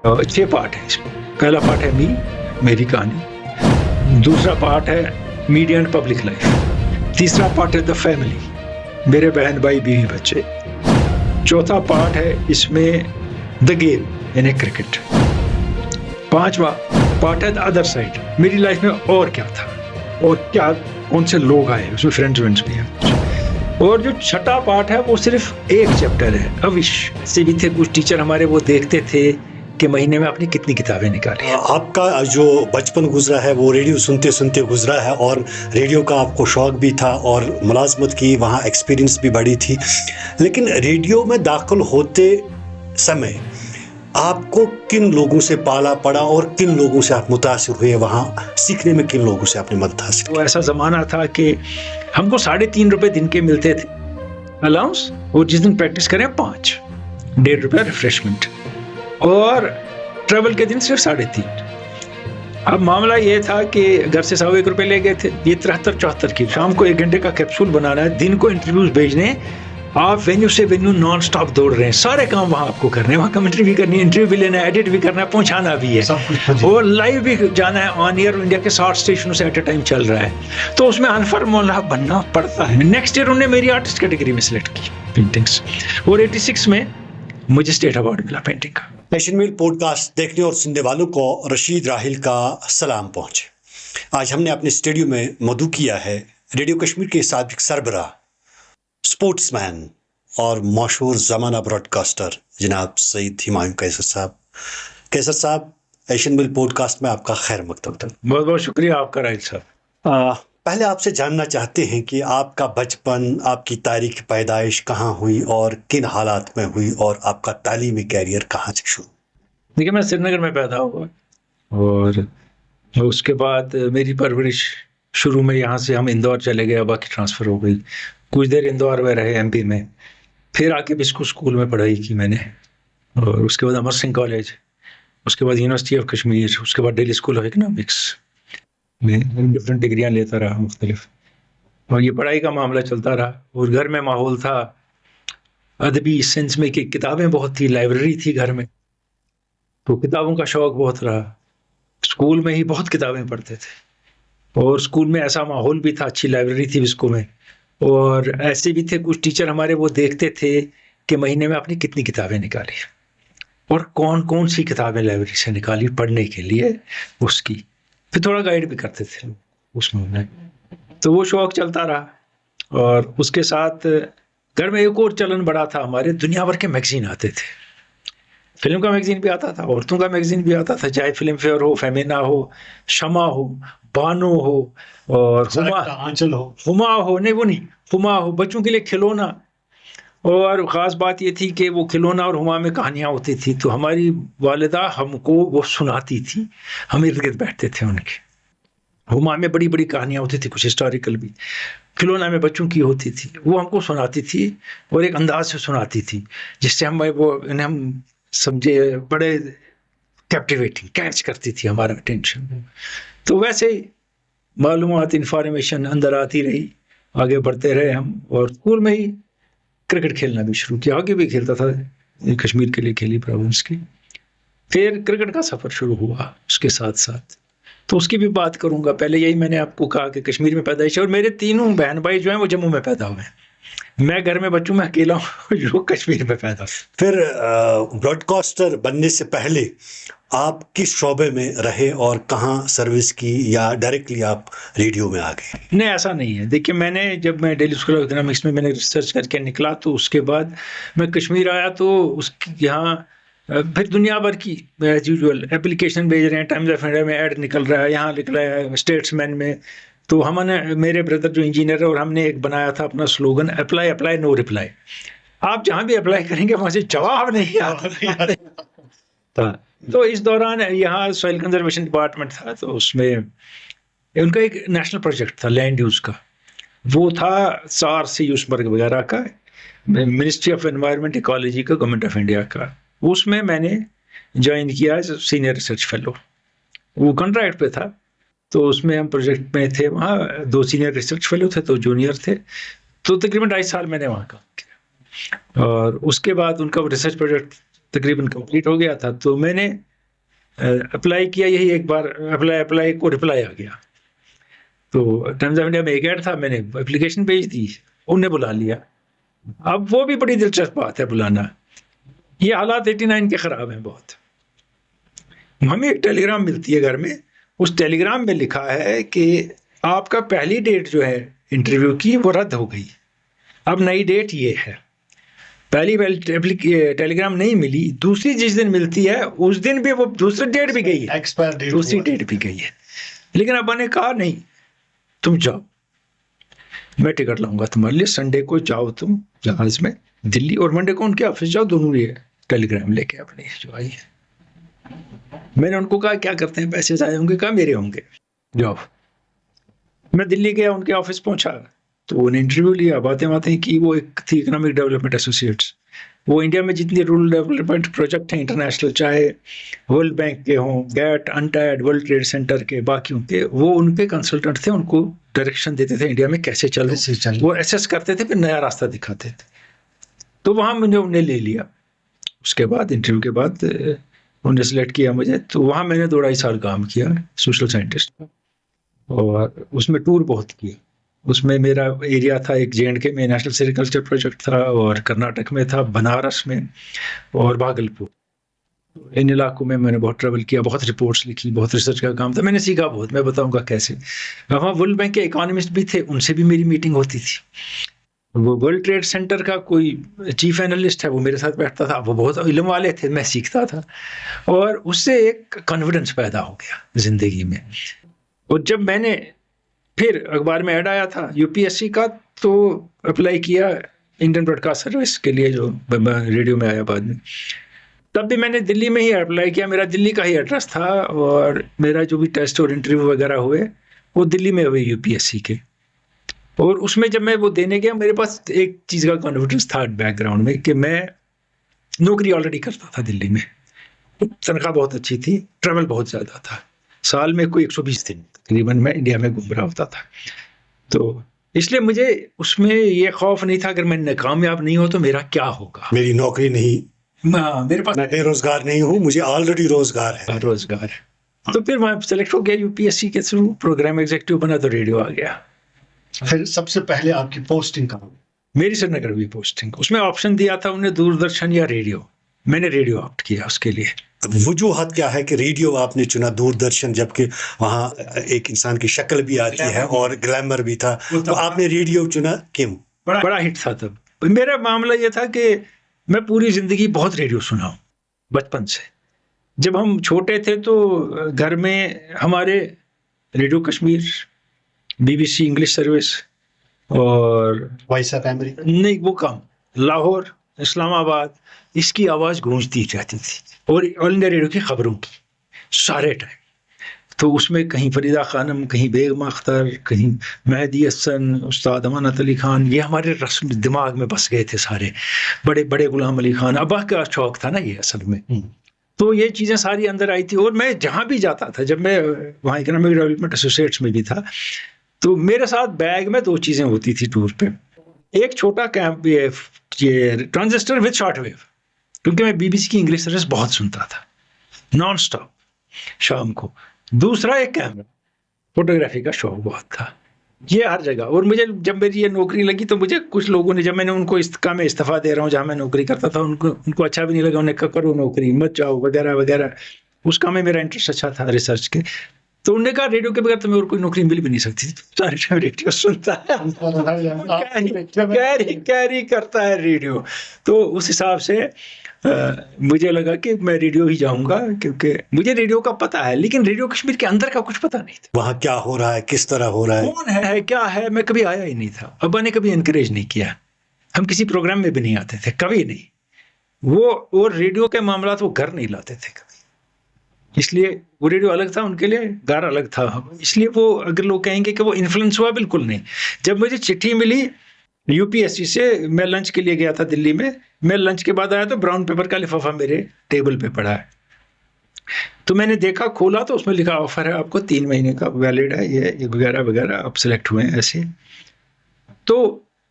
6 part है इसमें। पहला पार्ट है मेरी कहानी, दूसरा पार्ट है मीडिया एंड पब्लिक लाइफ, तीसरा पार्ट है द फैमिली, मेरे बहन भाई बीवी बच्चे, चौथा पार्ट है इसमें द गेम यानी क्रिकेट, पांचवा पार्ट है द अदर साइड, मेरी लाइफ में और क्या था और क्या कौन से लोग आए, उसमें फ्रेंड्स भी हैं। और जो छठा पार्ट है वो सिर्फ एक चैप्टर है, अविश से भी थे कुछ टीचर हमारे, वो देखते थे कि महीने में आपने कितनी किताबें निकाली। आपका जो बचपन गुजरा है वो रेडियो सुनते सुनते गुजरा है, और रेडियो का आपको शौक भी था और मुलाजमत की वहाँ एक्सपीरियंस भी बड़ी थी, लेकिन रेडियो में दाखिल होते समय आपको किन लोगों से पाला पड़ा और किन लोगों से आप मुतासिर हुए, वहाँ सीखने में किन लोगों से आपने मदद हासिल की? वो ऐसा ज़माना था कि हमको 3.5 रुपये दिन के मिलते थे अलाउंस, और जिस दिन प्रैक्टिस करें 5, 1.5 रुपया रिफ्रेशमेंट, और ट्रेवल के दिन सिर्फ 3.5। अब मामला ये था कि घर से 1.25 रुपये ले गए थे, ये 73-74 की, शाम को 1 घंटे का कैप्सूल बनाना है, दिन को इंटरव्यूज भेजने, आप वेन्यू से वेन्यू नॉन स्टॉप दौड़ रहे हैं, सारे काम वहाँ आपको करने हैं, वहाँ कमेंट्री भी करनी है, इंटरव्यू भी लेना है, एडिट भी करना है, पहुँचाना भी है, और लाइव भी जाना है, ऑन ईयर इंडिया के 60 स्टेशनों से एट ए टाइम चल रहा है, तो उसमें अनफॉर्मूला बनना पड़ता है। नेक्स्ट ईयर उन्होंने मेरी आर्टिस्ट कैटेगरी में सिलेक्ट की पेंटिंग्स, और 86 में मुझे स्टेट अवार्ड मिला पेंटिंग का। नेशन मेल पॉडकास्ट देखने और सुनने वालों को रशीद राहिल का सलाम पहुँचे। आज हमने अपने स्टूडियो में मदऊ किया है रेडियो कश्मीर के साबिक सरबराह, स्पोर्ट्समैन और मशहूर ज़माना ब्रॉडकास्टर जनाब सईद हुमायूं कैसर साहब। कैसर साहब, नेशन मेल पॉडकास्ट में आपका खैर मकदम। बहुत बहुत शुक्रिया आपका राहिल साहब। पहले आपसे जानना चाहते हैं कि आपका बचपन, आपकी तारीख पैदाइश कहाँ हुई और किन हालात में हुई, और आपका तालीमी कैरियर कहाँ से शुरू? देखिए, मैं श्रीनगर में पैदा हुआ, और उसके बाद मेरी परवरिश शुरू में यहाँ से हम इंदौर चले गए, बाकी ट्रांसफ़र हो गई, कुछ देर इंदौर में रहे एमपी में, फिर आके बिस्कू स्कूल में पढ़ाई की मैंने, और उसके बाद अमर सिंह कॉलेज, उसके बाद यूनिवर्सिटी ऑफ कश्मीर, उसके बाद दिल्ली स्कूल ऑफ इकनॉमिक्स में डिफरेंट डिग्रियाँ लेता रहा मुख्तलिफ, और ये पढ़ाई का मामला चलता रहा। और घर में माहौल था अदबी सेंस में कि किताबें बहुत थी, लाइब्रेरी थी घर में, तो किताबों का शौक़ बहुत रहा। स्कूल में ही बहुत किताबें पढ़ते थे, और स्कूल में ऐसा माहौल भी था, अच्छी लाइब्रेरी थी बिस्को में, और ऐसे भी थे कुछ टीचर हमारे, वो देखते थे कि महीने में आपने कितनी किताबें निकाली और कौन कौन सी किताबें लाइब्रेरी से निकाली पढ़ने के लिए उसकी, फिर थोड़ा गाइड भी करते थे उसमें। तो वो शौक़ चलता रहा, और उसके साथ घर में एक और चलन बड़ा था हमारे, दुनिया भर के मैगज़ीन आते थे, फिल्म का मैगज़ीन भी आता था, औरतों का मैगज़ीन भी आता था, चाहे फिल्म फेयर हो, फेमिना हो, शमा हो, बानो हो, और हुमा हो, नहीं वो नहीं, हुमा हो, बच्चों के लिए खिलौना। और ख़ास बात ये थी कि वो खिलौना और हुमा में कहानियाँ होती थी, तो हमारी वालिदा हमको वो सुनाती थी, हम इर्द गिर्द बैठते थे उनके। हुमा में बड़ी बड़ी कहानियाँ होती थी, कुछ हिस्टोरिकल भी, खिलौना में बच्चों की होती थी, वो हमको सुनाती थी, और एक अंदाज से सुनाती थी जिससे हम समझे, बड़े कैप्टिवेटिंग, कैच करती थी हमारा अटेंशन। तो वैसे ही मालूमात, इंफॉर्मेशन अंदर आती रही, आगे बढ़ते रहे हम, और स्कूल में ही क्रिकेट खेलना भी शुरू किया, आगे भी खेलता था, कश्मीर के लिए खेली प्रोविंस की, फिर क्रिकेट का सफ़र शुरू हुआ उसके साथ साथ, तो उसकी भी बात करूंगा। पहले यही मैंने आपको कहा कि कश्मीर में पैदाइश है, और मेरे 3 बहन भाई जो हैं वो जम्मू में पैदा हुए हैं, मैं घर में बच्चों में अकेला हूँ जो कश्मीर में पैदा। फिर ब्रॉडकास्टर बनने से पहले आप किस शोबे में रहे और कहाँ सर्विस की, या डायरेक्टली आप रेडियो में आ गए? नहीं, ऐसा नहीं है। देखिए, जब मैं दिल्ली स्कूल ऑफ इकनॉमिक्स में मैंने रिसर्च करके निकला, तो उसके बाद मैं कश्मीर आया, तो उसकी यहाँ फिर दुनिया भर की एज यूजुअल एप्लीकेशन भेज रहे हैं, टाइम्स ऑफ इंडिया में ऐड निकल रहा है, यहाँ निकला है स्टेट्समैन में, तो हमने, मेरे ब्रदर जो इंजीनियर है, और हमने एक बनाया था अपना slogan, apply apply no reply. आप जहाँ भी अप्लाई करेंगे वहाँ से जवाब नहीं आता। तो इस दौरान यहाँ सॉइल कंजर्वेशन डिपार्टमेंट था, तो उसमें उनका एक नेशनल प्रोजेक्ट था लैंड यूज़ का, वो था सार से यूसबर्ग वगैरह का, मिनिस्ट्री ऑफ एनवायरनमेंट इकोलॉजी का, गवर्नमेंट ऑफ इंडिया का। उसमें मैंने ज्वाइन किया एज सीनियर रिसर्च फेलो, वो कॉन्ट्रैक्ट पे था, तो उसमें हम प्रोजेक्ट में थे, वहाँ 2 सीनियर रिसर्च फेलो थे, 2 जूनियर थे, तो तकरीबन 2.5 साल मैंने वहाँ काम किया, और उसके बाद उनका रिसर्च प्रोजेक्ट तकरीबन कंप्लीट हो गया था, तो मैंने अप्लाई किया, यही एक बार अप्लाई को रिप्लाई आ गया। तो टाइम्स ऑफ इंडिया में एक ऐड था, मैंने एप्लीकेशन भेज दी, उन्हें बुला लिया। अब वो भी बड़ी दिलचस्प बात है बुलाना। ये हालात 89 के ख़राब हैं बहुत। हमें एक टेलीग्राम मिलती है घर में, उस टेलीग्राम में लिखा है कि आपका पहली डेट जो है इंटरव्यू की वो रद्द हो गई, अब नई डेट ये है। पहली टेलीग्राम नहीं मिली, दूसरी जिस दिन मिलती है उस दिन भी वो दूसरी डेट भी गई है, एक्सपायर डेट, दूसरी डेट भी गई है। लेकिन अब्बा ने कहा नहीं, तुम जाओ, मैं टिकट लाऊंगा तुम्हारे लिए, संडे को जाओ तुम जहाज में दिल्ली, और मंडे को उनके ऑफिस जाओ, दोनों ये टेलीग्राम लेके अपने जो आई है। मैंने उनको कहा क्या करते हैं, पैसे जाए होंगे? कहा मेरे होंगे, जाओ। मैं दिल्ली गया, उनके ऑफिस पहुंचा, तो उन्हें इंटरव्यू लिया, बातें की। वो एक थी इकोनॉमिक डेवलपमेंट एसोसिएट्स। वो इंडिया में जितने रूरल डेवलपमेंट प्रोजेक्ट हैं इंटरनेशनल, चाहे वर्ल्ड बैंक के हों, गेट, अनटायड, वर्ल्ड ट्रेड सेंटर के, बाकियों के, वो उनके कंसल्टेंट थे, उनको डायरेक्शन देते थे इंडिया में कैसे चले, वो असेस करते थे, फिर नया रास्ता दिखाते थे। तो वहाँ मैंने उन्हें ले लिया। उसके बाद इंटरव्यू के बाद उन्होंने सेलेक्ट किया मुझे, तो वहाँ मैंने 2-2.5 साल काम किया सोशल साइंटिस्ट, और उसमें टूर बहुत किया। उसमें मेरा एरिया था एक जे&के में नेशनल सेरिकल्चर प्रोजेक्ट था, और कर्नाटक में था, बनारस में, और भागलपुर। इन इलाकों में मैंने बहुत ट्रैवल किया, बहुत रिपोर्ट्स लिखी, बहुत रिसर्च का काम था, मैंने सीखा बहुत। मैं बताऊंगा कैसे। वहाँ वर्ल्ड बैंक के इकोनॉमिस्ट भी थे, उनसे भी मेरी मीटिंग होती थी। वो वर्ल्ड ट्रेड सेंटर का कोई चीफ एनालिस्ट है, वो मेरे साथ बैठता था, वो बहुत इल्म वाले थे, मैं सीखता था, और उससे एक कॉन्फिडेंस पैदा हो गया जिंदगी में। और जब मैंने फिर अखबार में ऐड आया था यूपीएससी का, तो अप्लाई किया इंडियन ब्रॉडकास्ट सर्विस के लिए, जो रेडियो में आया बाद में। तब भी मैंने दिल्ली में ही अप्लाई किया, मेरा दिल्ली का ही एड्रेस था, और मेरा जो भी टेस्ट और इंटरव्यू वगैरह हुए वो दिल्ली में हुए यूपीएससी के। और उसमें जब मैं वो देने गया, मेरे पास एक चीज़ का कॉन्फिडेंस था बैकग्राउंड में, कि मैं नौकरी ऑलरेडी करता था दिल्ली में, तनख्वाह बहुत अच्छी थी, ट्रैवल बहुत ज़्यादा था, साल में कोई 120 दिन तकरीबन मैं इंडिया में घूम रहा होता था। तो इसलिए मुझे उसमें ये खौफ नहीं था, अगर मैं कामयाब नहीं हो तो मेरा क्या होगा, मेरी नौकरी नहीं, मेरे पास मैं बेरोजगार नहीं हूँ, मुझे ऑलरेडी रोजगार है। रोजगार। तो फिर मैं सेलेक्ट हो गया यूपीएससी के थ्रू, प्रोग्राम एग्जीक्यूटिव बना, तो रेडियो आ गया। फिर सबसे पहले आपकी पोस्टिंग कहाँ? मेरी श्रीनगर हुई पोस्टिंग। उसमें ऑप्शन दिया था उन्हें, दूरदर्शन या रेडियो, मैंने रेडियो ऑप्ट किया उसके लिए। वजूहत क्या है कि रेडियो आपने चुना, दूरदर्शन, जबकि वहाँ एक इंसान की शक्ल भी आती है और ग्लैमर भी था, तो आपने रेडियो चुना क्यों? बड़ा हिट था तब। मेरा मामला ये था कि मैं पूरी जिंदगी बहुत रेडियो सुना हूँ, बचपन से। जब हम छोटे थे तो घर में हमारे radio Kashmir, BBC English service, और वॉइस ऑफ अमेरिका नहीं, वो कम, लाहौर, इस्लामाबाद, इसकी आवाज़ गूंजती रहती थी, और ऑल इंडिया रेडियो की खबरों की सारे टाइम। तो उसमें कहीं फरीदा खानम, कहीं बेगम अख्तर, कहीं मेहदी हसन, उस्ताद अमानत अली खान, ये हमारे रस्म दिमाग में बस गए थे सारे। बड़े बड़े गुलाम अली खान, अब्बा का शौक था ना ये असल में। तो ये चीज़ें सारी अंदर आई थी। और मैं जहाँ भी जाता था, जब मैं वहाँ इकोनॉमिक डेवलपमेंट एसोसिएट्स में भी था, तो मेरे साथ बैग में 2 चीज़ें होती थी टूर पे। एक छोटा कैंप, ये ट्रांजिस्टर विद शॉर्ट वेव, क्योंकि मैं बीबीसी की इंग्लिश सर्विस बहुत सुनता था नॉन स्टॉप शाम को। दूसरा एक कैमरा, फोटोग्राफी का शौक बहुत था, ये हर जगह। और मुझे जब मेरी ये नौकरी लगी, तो मुझे कुछ लोगों ने, जब मैंने उनको इस काम में इस्तीफा दे रहा हूँ जहाँ मैं नौकरी करता था, उनको अच्छा भी नहीं लगा, उन्हें कहा करो नौकरी, मत जाओ वगैरह वगैरह। उस काम में मेरा इंटरेस्ट अच्छा था रिसर्च के। तो उन्होंने कहा रेडियो के बगैर तुम्हें और कोई नौकरी मिल भी नहीं सकती, सारे टाइम रेडियो सुनता है, कैरी करता है रेडियो। तो उस हिसाब से मुझे लगा कि मैं रेडियो ही जाऊंगा, क्योंकि मुझे रेडियो का पता है, लेकिन रेडियो कश्मीर के अंदर का कुछ पता नहीं था। वहाँ क्या हो रहा है, किस तरह हो रहा है, कौन है क्या है, मैं कभी आया ही नहीं था। अब्बा ने कभी इनकरेज नहीं किया, हम किसी प्रोग्राम में भी नहीं आते थे, कभी नहीं। वो और रेडियो के मामला वो घर नहीं लाते थे कभी, इसलिए वो रेडियो अलग था उनके लिए, घर अलग था। इसलिए वो, अगर लोग कहेंगे कि वो इन्फ्लुएंस हुआ, बिल्कुल नहीं। जब मुझे चिट्ठी मिली यूपीएससी से, मैं लंच के लिए गया था दिल्ली में, मैं लंच के बाद आया तो ब्राउन पेपर का लिफाफा मेरे टेबल पे पड़ा है। तो मैंने देखा, खोला, तो उसमें लिखा ऑफर है आपको, 3 महीने का वैलिड है, ये वगैरह वगैरह, आप सिलेक्ट हुए हैं ऐसे। तो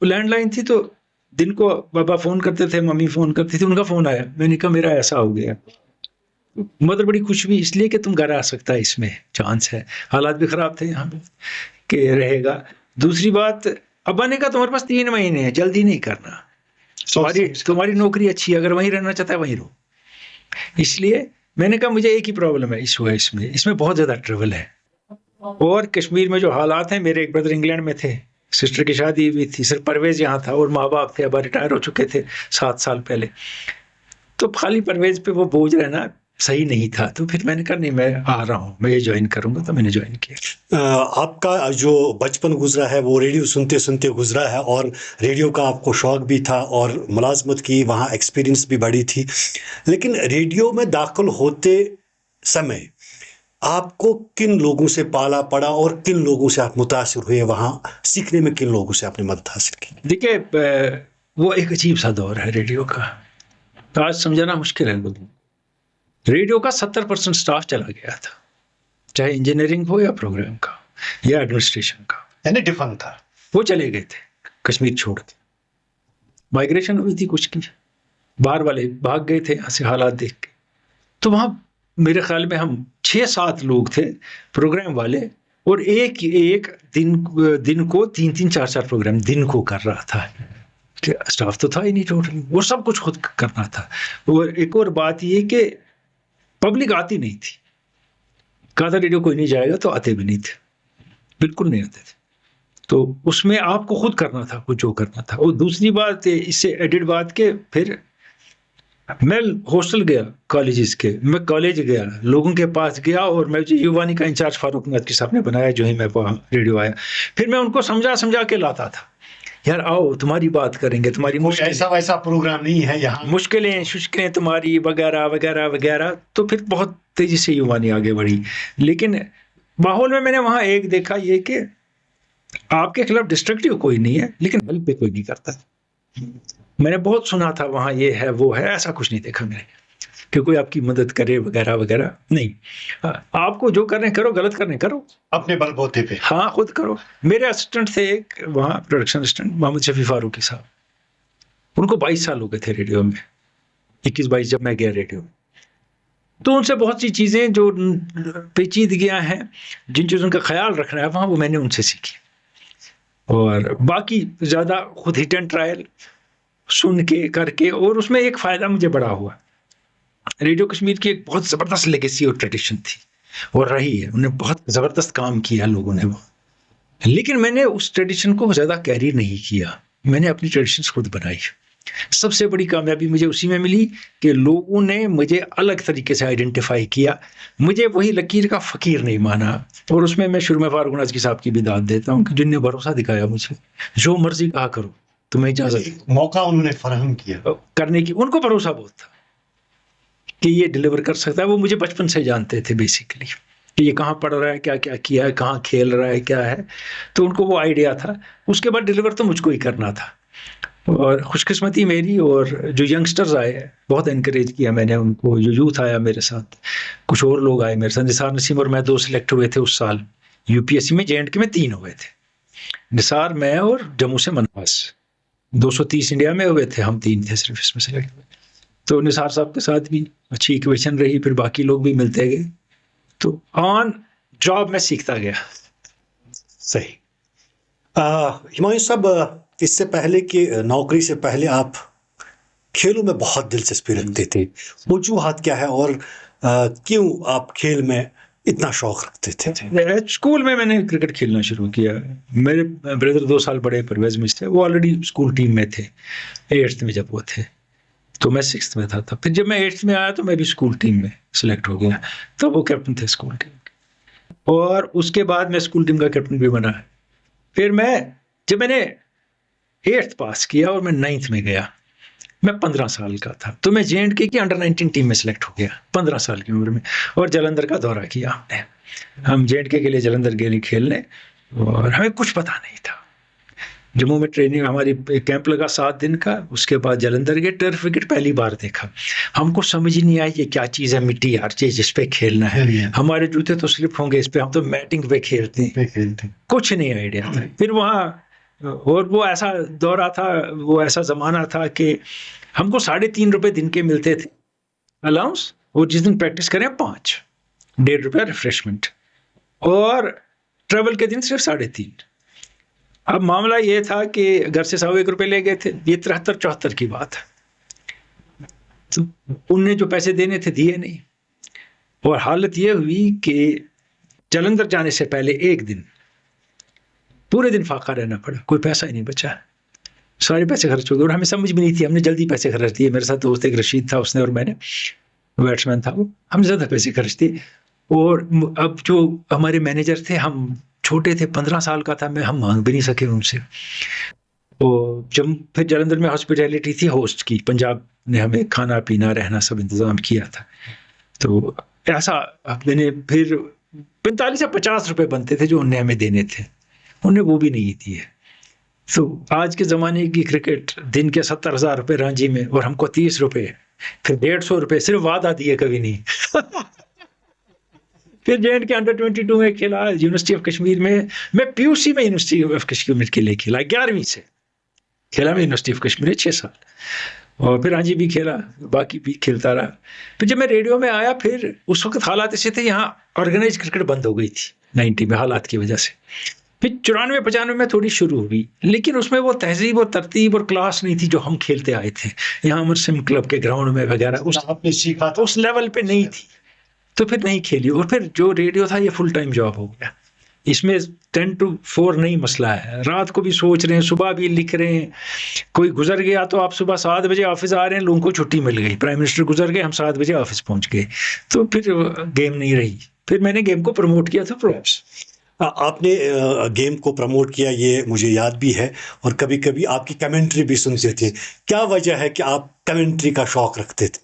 लैंडलाइन थी, तो दिन को पापा फ़ोन करते थे, मम्मी फ़ोन करती थी, उनका फ़ोन आया, मैंने कहा मेरा ऐसा हो गया। मदर बड़ी खुश हुई इसलिए कि तुम घर आ सकता है, इसमें चांस है। हालात भी ख़राब थे यहाँ पे कि रहेगा। दूसरी बात, अब आने का तुम्हारे पास 3 महीने है, जल्दी नहीं करना। तुम्हारी नौकरी अच्छी है, अगर वहीं रहना चाहता है वहीं रहो। इसलिए मैंने कहा मुझे एक ही प्रॉब्लम है इसमें बहुत ज़्यादा ट्रैवल है। और कश्मीर में जो हालात हैं, मेरे एक ब्रदर इंग्लैंड में थे, सिस्टर की शादी हुई थी, सिर्फ परवेज़ यहाँ था और माँ बाप थे, अब रिटायर हो चुके थे 7 साल पहले। तो खाली परवेज़ पे वो बोझ रहना सही नहीं था। तो फिर मैंने कहा नहीं, मैं आ रहा हूँ, मैं ये ज्वाइन करूँगा। तो मैंने ज्वाइन किया। आपका जो बचपन गुजरा है वो रेडियो सुनते सुनते गुजरा है, और रेडियो का आपको शौक भी था और मुलाजमत की वहाँ एक्सपीरियंस भी बड़ी थी। लेकिन रेडियो में दाखिल होते समय आपको किन लोगों से पाला पड़ा और किन लोगों से आप मुतासिर हुए, वहाँ सीखने में किन लोगों से आपने मदद हासिल की? देखिए, वो एक अजीब सा दौर है रेडियो का, तो आज समझाना मुश्किल है लोगों को। रेडियो का 70% स्टाफ चला गया था, चाहे इंजीनियरिंग हो या प्रोग्राम का या एडमिनिस्ट्रेशन का, यानी डिफंग था। वो चले गए थे कश्मीर छोड़ के। माइग्रेशन हुई थी कुछ की, बाहर वाले भाग गए थे यहाँ से हालात देख के। तो वहाँ मेरे ख्याल में हम 6-7 लोग थे प्रोग्राम वाले, और एक दिन को 3-3 4-4 प्रोग्राम दिन को कर रहा था। स्टाफ तो था ही नहीं टोटली, वो सब कुछ खुद करना था। और एक और बात ये कि पब्लिक आती नहीं थी। कहा था रेडियो कोई नहीं जाएगा, तो आते भी नहीं थे, बिल्कुल नहीं आते थे। तो उसमें आपको खुद करना था कुछ जो करना था। और दूसरी बात, इससे एडिड बात के फिर मैं हॉस्टल गया कॉलेजेस के, मैं कॉलेज गया, लोगों के पास गया, और मैं जो युवानी का इंचार्ज फारूक नदवी साहब ने बनाया, जो ही मैं रेडियो आया, फिर मैं उनको समझा के लाता था, यार आओ तुम्हारी बात करेंगे, तुम्हारी ऐसा वैसा प्रोग्राम नहीं है यहाँ, मुश्किलें तुम्हारी वगैरह वगैरह वगैरह। तो फिर बहुत तेजी से युवानी आगे बढ़ी। लेकिन माहौल में मैंने वहाँ एक देखा ये कि आपके खिलाफ डिस्ट्रक्टिव कोई नहीं है, लेकिन हेल्प पे कोई नहीं करता। मैंने बहुत सुना था वहाँ ये है वो है, ऐसा कुछ नहीं देखा मैंने कि कोई आपकी मदद करे वगैरह वगैरह, नहीं। आपको जो करने करो, गलत करने करो अपने बलबूते पे, हाँ खुद करो। मेरे असिस्टेंट थे एक वहाँ प्रोडक्शन असिस्टेंट मोहम्मद शफी फारूकी साहब, उनको 22 साल हो गए थे रेडियो में, 21-22 जब मैं गया रेडियो में। तो उनसे बहुत सी चीज़ें जो पेचीदगियाँ हैं, जिन चीज़ों का ख्याल रखना है वहाँ, वो मैंने उनसे सीखी। और बाकी ज़्यादा खुद हिट एंड ट्रायल सुन के करके, और उसमें एक फ़ायदा मुझे बड़ा हुआ। रेडियो कश्मीर की एक बहुत ज़बरदस्त लेगेसी और ट्रेडिशन थी और रही है, उन्हें बहुत ज़बरदस्त काम किया लोगों ने वो। लेकिन मैंने उस ट्रेडिशन को ज़्यादा कैरी नहीं किया, मैंने अपनी ट्रेडिशंस खुद बनाई। सबसे बड़ी कामयाबी मुझे उसी में मिली कि लोगों ने मुझे अलग तरीके से आइडेंटिफाई किया, मुझे वही लकीर का फ़कीर नहीं माना। और उसमें मैं शुरू में फारूक नदवी साहब की भी दाद देता हूँ कि जिनने भरोसा दिखाया मुझे, जो मर्जी कहा करो, तुम्हें इजाज़त, मौका उन्होंने फराहम किया करने की, उनको भरोसा बहुत था कि ये डिलीवर कर सकता है। वो मुझे बचपन से जानते थे बेसिकली कि ये कहाँ पढ़ रहा है, क्या क्या किया है, कहाँ खेल रहा है, क्या है। तो उनको वो आइडिया था। उसके बाद डिलीवर तो मुझको ही करना था। और खुशकिस्मती मेरी, और जो यंगस्टर्स आए बहुत इनकरेज किया मैंने उनको, जो यूथ आया मेरे साथ, कुछ और लोग आए मेरे साथ। निसार नसीम और मैं 2 सिलेक्ट हुए थे उस साल यूपीएससी में, JNK में 3 हुए थे, निसार, मैं और जम्मू से मनवास। 230 इंडिया में हुए थे, हम 3 थे सिर्फ इसमें सेलेक्ट हुए। तो निसार साहब के साथ भी अच्छी इक्वेशन रही, फिर बाकी लोग भी मिलते गए, तो ऑन जॉब में सीखता गया। सही। हिमायू साहब, इससे पहले कि नौकरी से पहले आप खेलों में बहुत दिलचस्पी रखते थे, वजूहात क्या है और क्यों आप खेल में इतना शौक रखते थे? स्कूल में मैंने क्रिकेट खेलना शुरू किया। मेरे ब्रदर 2 साल बड़े परवेज मिस थे, वो ऑलरेडी स्कूल टीम में थे 8th में जब वो थे, तो मैं 6th में था तब। फिर जब मैं 8th में आया तो मैं भी स्कूल टीम में सिलेक्ट हो गया, तो वो कैप्टन थे स्कूल टीम के। और उसके बाद मैं स्कूल टीम का कैप्टन भी बना। फिर जब मैंने 8th पास किया और मैं 9th में गया, मैं 15 साल का था, तो मैं JNK की अंडर 19 टीम में सिलेक्ट हो गया 15 साल की उम्र में। और जालंधर का दौरा किया हमने, हम JNK के लिए जालंधर गए खेलने, और हमें कुछ पता नहीं था। जम्मू में ट्रेनिंग हमारी कैंप लगा 7 दिन का, उसके बाद जालंधर गए, टर्फ विकेट पहली बार देखा, हमको समझ ही नहीं आई ये क्या चीज़ है, मिट्टी यार चीज़ जिस पे खेलना है, हमारे जूते तो स्लिप होंगे इस पे, हम तो मैटिंग पे खेलते कुछ नहीं आइडिया था। फिर वहाँ, और वो ऐसा दौरा था, वो ऐसा ज़माना था कि हमको 3.5 रुपये दिन के मिलते थे अलाउंस, और जिस दिन प्रैक्टिस करें 5, ₹1.5 रिफ्रेशमेंट, और ट्रैवल के दिन सिर्फ 3.5। अब मामला ये था कि घर से ₹125 ले गए थे, ये 73-74 की बात है, तो उनने जो पैसे देने थे दिए नहीं, और हालत ये हुई कि जालंधर जाने से पहले एक दिन पूरे दिन फाका रहना पड़ा, कोई पैसा ही नहीं बचा, सारे पैसे खर्च हो गए, और हमें समझ भी नहीं थी, हमने जल्दी पैसे खर्च दिए। मेरे साथ दोस्त एक रशीद था, उसने और मैंने, बैट्समैन था वो, हमने ज़्यादा पैसे खर्च दिए। और अब जो हमारे मैनेजर थे, हम छोटे थे, 15 साल का था मैं, हम मांग भी नहीं सके उनसे। और जब फिर जालंधर में हॉस्पिटैलिटी थी होस्ट की, पंजाब ने हमें खाना पीना रहना सब इंतज़ाम किया था, तो ऐसा मैंने फिर 45 या 50 रुपए बनते थे जो उन्हें हमें देने थे, उन्हें वो भी नहीं दिए। तो आज के ज़माने की क्रिकेट, दिन के 70,000 रुपये रांची में, और हमको 30 रुपये, फिर 150 रुपये, सिर्फ वादा दिए, कभी नहीं। फिर JNK के अंडर-22 में खेला, यूनिवर्सिटी ऑफ कश्मीर में, मैं PUC में यूनिवर्सिटी ऑफ कश्मीर के लिए खेला, 11वीं से खेला मैं यूनिवर्सिटी ऑफ कश्मीर में 6 साल, और फिर रांची भी खेला, बाकी भी खेलता रहा। फिर जब मैं रेडियो में आया, फिर उस वक्त हालात ऐसे थे, यहाँ ऑर्गेनाइज क्रिकेट बंद हो गई थी 90 में हालात की वजह से। फिर 94-95 में थोड़ी शुरू हुई, लेकिन उसमें वो तहजीब और तरतीब और क्लास नहीं थी जो हम खेलते आए थे यहाँ अमर सिंह क्लब के ग्राउंड में वगैरह, उस आपने सीखा तो उस लेवल पे नहीं थी, तो फिर नहीं खेली। और फिर जो रेडियो था ये फुल टाइम जॉब हो गया, इसमें 10 to 4 नहीं मसला है, रात को भी सोच रहे हैं, सुबह भी लिख रहे हैं, कोई गुजर गया तो आप सुबह 7 बजे ऑफिस आ रहे हैं, लोगों को छुट्टी मिल गई, प्राइम मिनिस्टर गुजर गए, हम 7 बजे ऑफिस पहुंच गए, तो फिर गेम नहीं रही। फिर मैंने गेम को प्रमोट किया था प्रोग्राम्स। आपने गेम को प्रमोट किया, ये मुझे याद भी है, और कभी कभी आपकी कमेंट्री भी सुनते थे। क्या वजह है कि आप कमेंट्री का शौक रखते थे?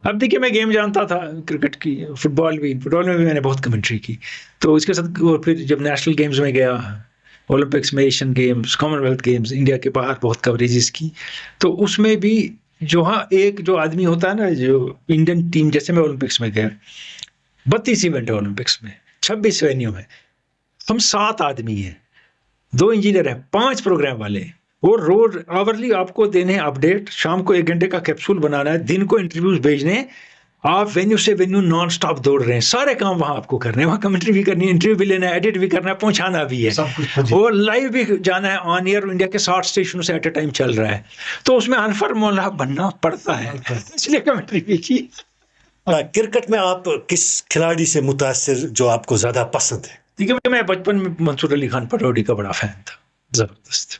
अब देखिए, मैं गेम जानता था क्रिकेट की, फुटबॉल में भी मैंने बहुत कमेंट्री की, तो इसके साथ, और फिर जब नेशनल गेम्स में गया, ओलंपिक्स में, Asian games, Commonwealth games, India के बाहर बहुत कवरेजेस की, तो उसमें भी जो एक जो आदमी होता है ना, जो इंडियन टीम, जैसे मैं ओलंपिक्स में गया, 32 इवेंट है ओलंपिक्स में, 26 वेन्यू है, हम 7 आदमी हैं, 2 इंजीनियर हैं, 5 प्रोग्राम वाले, और रोज आवरली आपको देने अपडेट, शाम को 1 घंटे का कैप्सूल बनाना है, दिन को इंटरव्यूज भेजने, आप वेन्यू से वेन्यू नॉन स्टॉप दौड़ रहे हैं, सारे काम वहां आपको करने हैं, वहां कमेंट्री भी करनी है, इंटरव्यू भी लेना है, एडिट भी करना है, पहुंचाना भी है, और लाइव भी जाना है ऑन ईयर, इंडिया के 60 स्टेशनों से एट ए टाइम चल रहा है, तो उसमें अनफॉर्मूला बनना पड़ता है, इसलिए कमेंट्री भी की। क्रिकेट में आप किस खिलाड़ी से मुतासिर जो आपको ज्यादा पसंद है? देखिए, मैं बचपन में मंसूर अली खान पटौड़ी का बड़ा फैन था, जबरदस्त,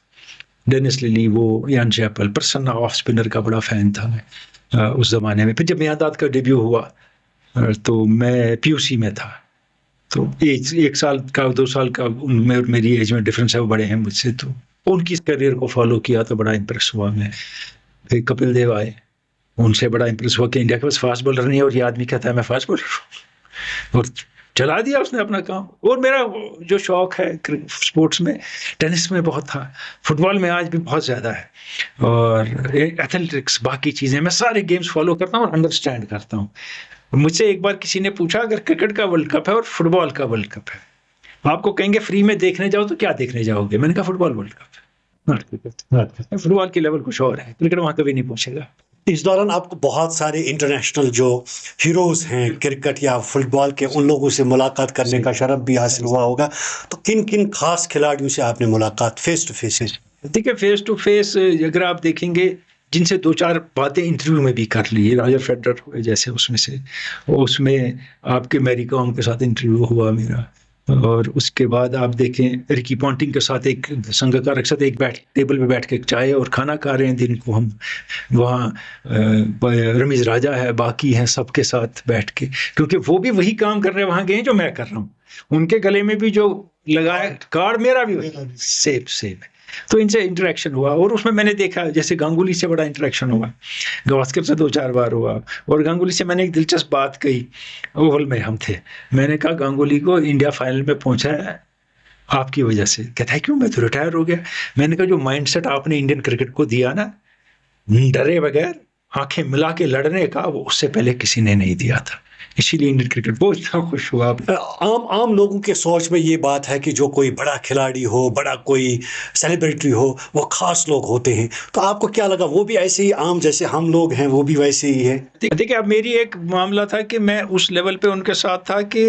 डेनिस लिली, वो यान चैपल, प्रसन्ना ऑफ स्पिनर का बड़ा फैन था मैं उस ज़माने में। फिर जब मियांदाद का डेब्यू हुआ तो मैं PUC में था, तो 1 साल का 2 साल का उनमें और मेरी एज में डिफरेंस है, वो बड़े हैं मुझसे, तो उनकी करियर को फॉलो किया तो बड़ा इंप्रेस हुआ मैं। फिर कपिल देव आए, उनसे बड़ा इंप्रेस हुआ कि इंडिया के पास फास्ट बॉलर नहीं है, और ये आदमी कहता है मैं फास्ट बॉलर हूँ, और चला दिया उसने अपना काम। और मेरा जो शौक है स्पोर्ट्स में, टेनिस में बहुत था, फुटबॉल में आज भी बहुत ज़्यादा है, और एथलेटिक्स, बाकी चीज़ें, मैं सारे गेम्स फॉलो करता हूँ और अंडरस्टैंड करता हूँ। मुझसे एक बार किसी ने पूछा, अगर क्रिकेट का वर्ल्ड कप है और फुटबॉल का वर्ल्ड कप है, आपको कहेंगे फ्री में देखने जाओ, तो क्या देखने जाओगे? मैंने कहा फुटबॉल वर्ल्ड कप है, नॉट क्रिकेट। फुटबॉल की लेवल कुछ और है, क्रिकेट वहाँ कभी नहीं पहुँचेगा। इस दौरान आपको बहुत सारे इंटरनेशनल जो हीरोज हैं क्रिकेट या फुटबॉल के, उन लोगों से मुलाकात करने का शरफ भी हासिल हुआ होगा, तो किन किन खास खिलाड़ियों से आपने मुलाकात फेस टू फेस? देखिए, फेस टू फेस अगर आप देखेंगे, जिनसे 2-4 बातें इंटरव्यू में भी कर ली, रॉजर फेडरर हुए जैसे, उसमें आपके मैरी कॉम के साथ इंटरव्यू हुआ मेरा, और उसके बाद आप देखें रिकी पॉन्टिंग के साथ, एक संगकार के साथ एक टेबल पे बैठ के चाय और खाना खा रहे हैं दिन को हम वहाँ, रमीज राजा है, बाकी हैं, सबके साथ बैठ के, क्योंकि वो भी वही काम कर रहे हैं वहाँ गए जो मैं कर रहा हूँ, उनके गले में भी जो लगाया कार्ड मेरा भी वही सेम है, तो इनसे इंटरेक्शन हुआ। और उसमें मैंने देखा, जैसे गांगुली से बड़ा इंटरेक्शन हुआ, गावस्कर से 2-4 बार हुआ, और गांगुली से मैंने एक दिलचस्प बात कही, ओवल में हम थे, मैंने कहा गांगुली को इंडिया फाइनल में पहुंचा है आपकी वजह से। कहता है क्यों? मैं तो रिटायर हो गया। मैंने कहा जो माइंडसेट आपने इंडियन क्रिकेट को दिया ना, डरे बगैर आंखें मिला के लड़ने का, वो उससे पहले किसी ने नहीं दिया था। इसीलिए इंडियन क्रिकेट बहुत इतना खुश हुआ। आम लोगों के सोच में ये बात है कि जो कोई बड़ा खिलाड़ी हो, बड़ा कोई सेलिब्रिटी हो, वो खास लोग होते हैं। तो आपको क्या लगा, वो भी ऐसे ही आम जैसे हम लोग हैं, वो भी वैसे ही है? देखिए, अब मेरी एक मामला था कि मैं उस लेवल पे उनके साथ था कि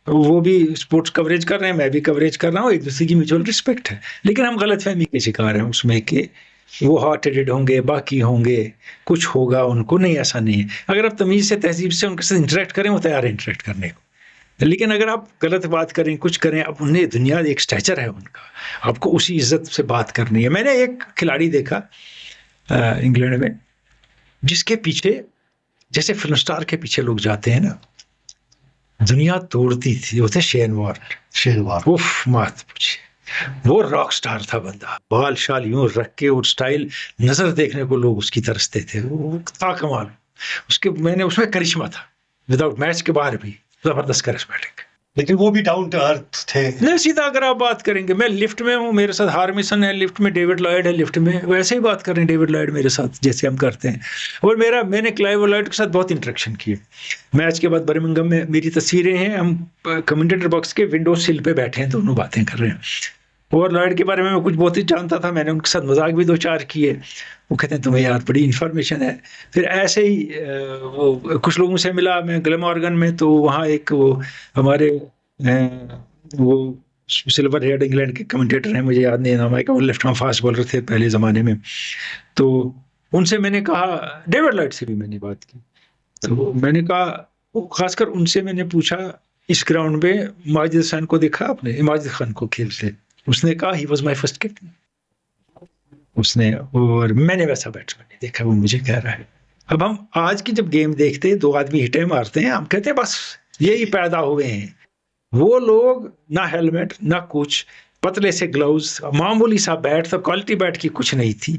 वो भी स्पोर्ट्स कवरेज कर रहे हैं, मैं भी कवरेज कर रहा हूँ, एक दूसरे की म्यूचुअल रिस्पेक्ट है। लेकिन हम गलतफहमी के शिकार हैं उसमें कि वो हॉट हेडेड होंगे, बाकी होंगे, कुछ होगा उनको। नहीं, ऐसा नहीं है। अगर आप तमीज़ से, तहजीब से उनके साथ इंटरेक्ट करें, वो तैयार है इंटरेक्ट करने को। लेकिन अगर आप गलत बात करें, कुछ करें, अब उन्हें दुनिया एक स्टैचर है उनका, आपको उसी इज्जत से बात करनी है। मैंने एक खिलाड़ी देखा इंग्लैंड में, जिसके पीछे जैसे फिल्म स्टार के पीछे लोग जाते हैं ना, दुनिया तोड़ती थी। वो थे शेन वॉर्न। उफ, मत पूछिए, वो रॉक स्टार था बंदा। बाल शाल यूं रख के और स्टाइल, नजर देखने को लोग उसकी तरसते थे। वो था कमाल। उसके मैंने उसमें करिश्मा था, विदाउट मैच के बाहर भी जबरदस्त करिश्मेटिक। लेकिन वो भी डाउन टू अर्थ थे। नहीं, सीधा अगर आप बात करेंगे, मैं लिफ्ट में हूँ, मेरे साथ हार्मिसन है लिफ्ट में, डेविड लॉयड है लिफ्ट में, वैसे ही बात कर रहे हैं डेविड लॉयड मेरे साथ जैसे हम करते हैं। और मैंने क्लाइव लॉयड के साथ बहुत इंटरेक्शन किए। मैच के बाद बर्मिंघम में मेरी तस्वीरें हैं, हम कमेंटेटर बॉक्स के विंडो सिल पे बैठे हैं, दोनों बातें कर रहे हैं। और लॉयड के बारे में मैं कुछ बहुत ही जानता था, मैंने उनके साथ मजाक भी 2-4 किए। वो कहते हैं तुम्हें यार बड़ी इन्फॉर्मेशन है। फिर ऐसे ही वो कुछ लोगों से मिला मैं ग्लैमॉर्गन में, तो वहाँ एक वो हमारे वो सिल्वर हेड इंग्लैंड के कमेंटेटर हैं, मुझे याद नहीं नाम है, वो लेफ्ट आर्म फास्ट बॉलर थे पहले ज़माने में। तो उनसे मैंने कहा, डेविड लॉयड से भी मैंने बात की, तो मैंने कहा, वो खासकर उनसे मैंने पूछा, इस ग्राउंड में माजिद खान को देखा आपने, माजिद खान को खेलते? उसने कहा he was my first captain. उसने, और मैंने वैसा बैट्समैन नहीं देखा, वो मुझे कह रहा है। अब हम आज की जब गेम देखते हैं, 2 आदमी हिटे मारते हैं, हम कहते हैं बस यही पैदा हुए हैं। वो लोग ना हेलमेट ना कुछ, पतले से ग्लव्स, मामूली सा बैट था, क्वालिटी बैट की कुछ नहीं थी,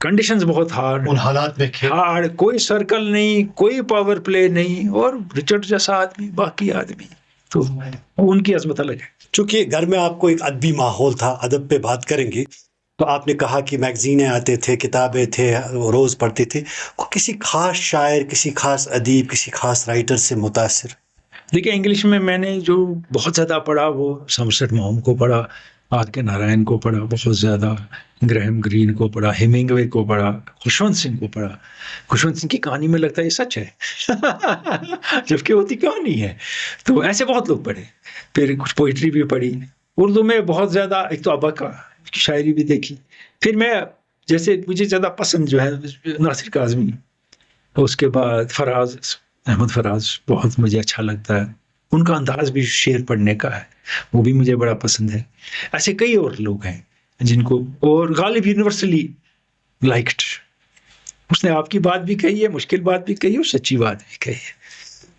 कंडीशंस बहुत हार्ड, उन हालात में खेल, हार्ड, कोई सर्कल नहीं, कोई पावर प्ले नहीं, और रिचर्ड जैसा आदमी, बाकी आदमी, तो उनकी अजमत अलग है। चूंकि घर में आपको एक अदबी माहौल था, अदब पे बात करेंगे, तो आपने कहा कि मैगजीनें आते थे, किताबें थे, रोज़ पढ़ते थे। और किसी खास शायर, किसी खास अदीब, किसी खास राइटर से मुतासिर? देखिए, इंग्लिश में मैंने जो बहुत ज़्यादा पढ़ा वो समरसेट मॉम को पढ़ा, आर के नारायण को पढ़ा बहुत ज़्यादा, ग्रैहम ग्रीन को पढ़ा, हेमिंगवे को पढ़ा, खुशवंत सिंह को पढ़ा। खुशवंत सिंह की कहानी में लगता है ये सच है जबकि होती कहानी है। तो ऐसे बहुत लोग पढ़े। फिर कुछ पोइट्री भी पढ़ी उर्दू में बहुत ज़्यादा, एक तो अब्बा का शायरी भी देखी। फिर मैं, जैसे मुझे ज़्यादा पसंद जो है नासिर काज़मी, उसके बाद फराज अहमद फराज बहुत मुझे अच्छा लगता है, उनका अंदाज भी शेर पढ़ने का है, वो भी मुझे बड़ा पसंद है। ऐसे कई और लोग हैं जिनको, और गालिब यूनिवर्सली लाइक्ड, उसने आपकी बात भी कही है, मुश्किल बात भी कही है, और सच्ची बात भी कही है।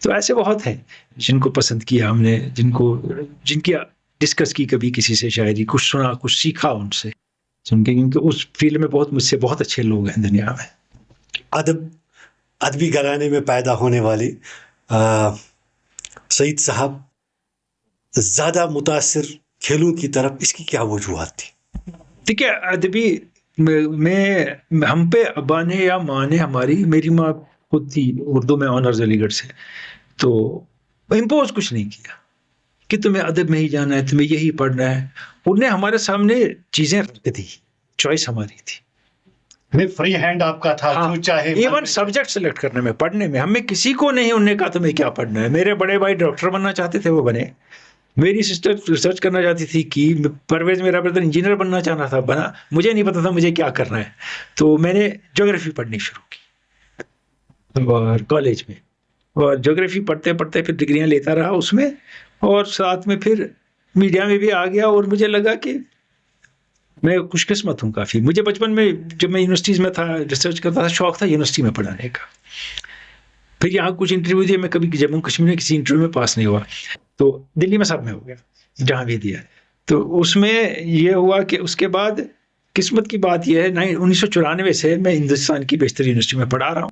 तो ऐसे बहुत हैं जिनको पसंद किया हमने, जिनकी डिस्कस की कभी किसी से शायरी, कुछ सुना, कुछ सीखा उनसे सुन के, क्योंकि उस फील्ड में मुझसे बहुत अच्छे लोग हैं दुनिया में। अदबी घराने में पैदा होने वाले सईद साहब ज़्यादा मुतासिर खेलों की तरफ, इसकी क्या वजूहत थी? ठीक है, अदबी में हम पे अब्बा ने या माँ ने, मेरी माँ खुद थी उर्दू में ऑनर्स अलीगढ़ से, तो इम्पोज कुछ नहीं किया कि तुम्हें अदब में ही जाना है, तुम्हें यही पढ़ना है। उन्हें हमारे सामने चीज़ें रख दी, चॉइस हमारी थी, फ्री हैंड आपका था। हाँ, चाहे इवन सब्जेक्ट सेलेक्ट करने में, पढ़ने में, हमें किसी को नहीं उन्होंने कहा तुम्हें क्या पढ़ना है। मेरे बड़े भाई डॉक्टर बनना चाहते थे, वो बने। मेरी सिस्टर रिसर्च करना चाहती थी कि, परवेज मेरा ब्रदर इंजीनियर बनना चाहना था, बना। मुझे नहीं पता था मुझे क्या करना है, तो मैंने ज्योग्राफी पढ़नी शुरू की और कॉलेज में, और ज्योग्राफी पढ़ते पढ़ते फिर डिग्रियां लेता रहा उसमें, और साथ में फिर मीडिया में भी आ गया। और मुझे लगा कि मैं खुशकिस्मत हूँ काफ़ी। मुझे बचपन में जब मैं यूनिवर्सिटीज़ में था, रिसर्च करता था, शौक था यूनिवर्सिटी में पढ़ाने का। फिर यहाँ कुछ इंटरव्यू दिए, मैं कभी जम्मू कश्मीर में किसी इंटरव्यू में पास नहीं हुआ, तो दिल्ली में सब में हो गया जहाँ भी दिया। तो उसमें ये हुआ कि उसके बाद किस्मत की बात यह है, 1994 से मैं हिंदुस्तान की बेशतर यूनिवर्सिटी में पढ़ा रहा हूँ।